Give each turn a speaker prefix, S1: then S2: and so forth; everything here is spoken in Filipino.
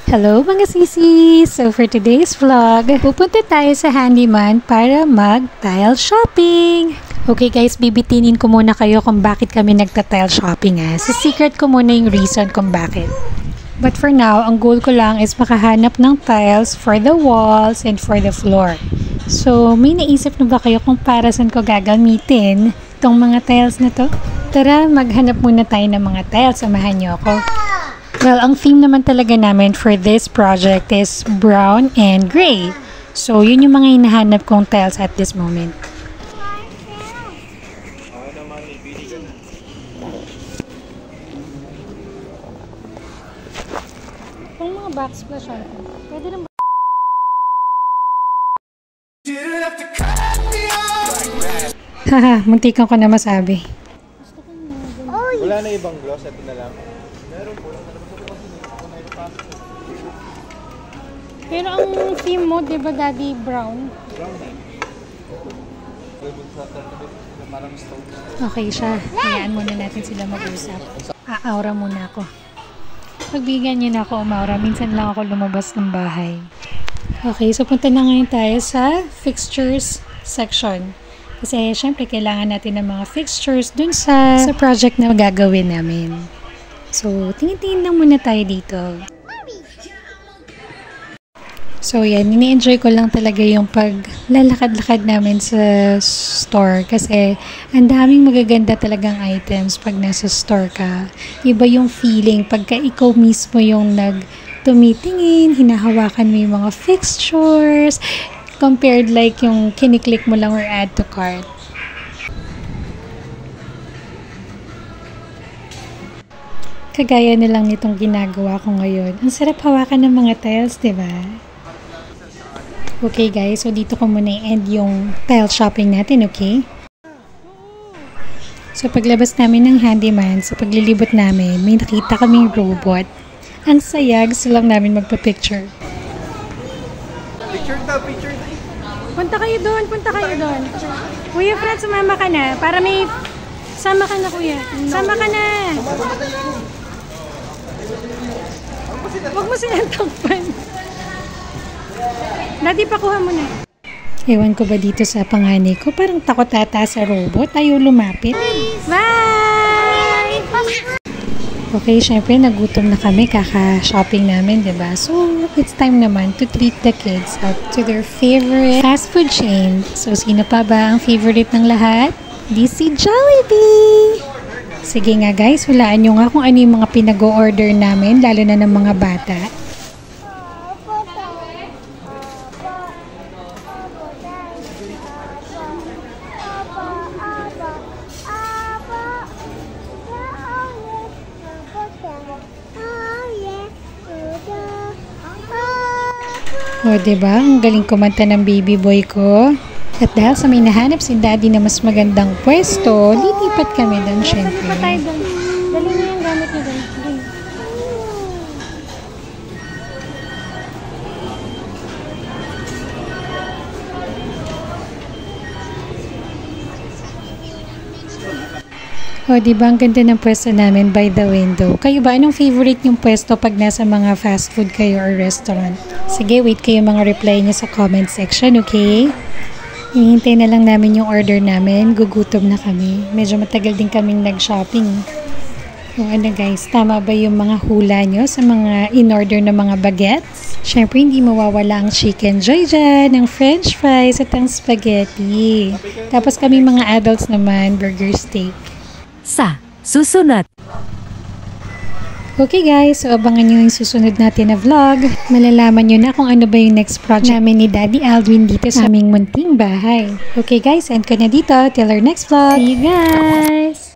S1: Hello mga sisi! So for today's vlog, pupunta tayo sa Handyman para mag-tile shopping! Okay guys, bibitinin ko muna kayo kung bakit kami nagta-tile shopping So secret ko muna yung reason kung bakit. But for now, ang goal ko lang is makahanap ng tiles for the walls and for the floor. So may naisip na ba kayo kung para saan ko gagamitin itong mga tiles na to? Tara, maghanap muna tayo ng mga tiles. Samahan niyo ako. Well, ang theme naman talaga namin for this project is brown and gray. So, yun yung mga hinahanap kong tiles at this moment. Kung mga backsplash pwede naman. Haha, muntikan ko na masabi.
S2: Wala na ibang gloss, ito na lang. Meron po.
S1: Pero ang theme mo, di ba daddy, brown?
S2: Brown na. Parang stone.
S1: Okay siya. Hayaan muna natin sila mag-usap. Aura muna ako. Pagbigyan niyo na ako umaura. Minsan lang ako lumabas ng bahay. Okay, so punta na ngayon tayo sa fixtures section. Kasi syempre kailangan natin ng mga fixtures dun sa project na gagawin namin. So, tingin-tingin lang muna tayo dito. So, yan. Ini-enjoy ko lang talaga yung paglalakad-lakad namin sa store. Kasi, ang daming magaganda talagang items pag nasa store ka. Iba yung feeling pagka ikaw mismo yung tumitingin, hinahawakan mo yung mga fixtures, compared like yung kiniklik mo lang or add to cart. Kagaya na lang nitong ginagawa ko ngayon. Ang sarap hawakan ng mga tiles, diba? Okay guys, so dito ko muna i-end yung tile shopping natin, okay? So paglabas namin ng Handyman, sa paglilibot namin, may nakita kaming robot. Ang saya, gusto lang namin magpa-picture.
S2: Picture daw, picture daw.
S1: Punta kayo doon. Kuya Fred, sumama ka na. Para may... Sama ka na, kuya. Sama ka na. Huwag mo silang takpan. Daddy, pakuha mo na. Ewan ko ba dito sa panganay ko, parang takot ata sa robot. Ayaw lumapit. Bye! Okay, syempre nagutom na kami kaka-shopping namin, diba? So, it's time naman to treat the kids out to their favorite fast food chain. So, sino pa ba ang favorite ng lahat? DC Jollibee! Sige nga guys, hulaan nyo nga kung ano yung mga pinag-o-order namin, lalo na ng mga bata. O, diba? Ang galing kumanta ng baby boy ko. At dahil sa may nahanap si daddy na mas magandang pwesto, lilipat kami doon, syempre. Dali niyo yung gamit niyo doon. O, diba? Ang ganda ng pwesto namin by the window. Kayo ba? Anong favorite yung pwesto pag nasa mga fast food kayo or restaurant? Sige, wait kayo mga reply niyo sa comment section, okay? Hihintay na lang namin yung order namin. Gugutom na kami. Medyo matagal din kaming nag-shopping. So, ano guys, tama ba yung mga hula nyo sa mga in-order na mga bagets? Syempre, hindi mawawala ang chicken joy dyan, ang french fries at ang spaghetti. Tapos kami mga adults naman, burger steak.
S3: Sa susunod.
S1: Okay guys, so abangan nyo yung susunod natin na vlog. Malalaman nyo na kung ano ba yung next project namin ni Daddy Aldwin dito sa aming munting bahay. Okay guys, end ko na dito. Till our next vlog. See you guys!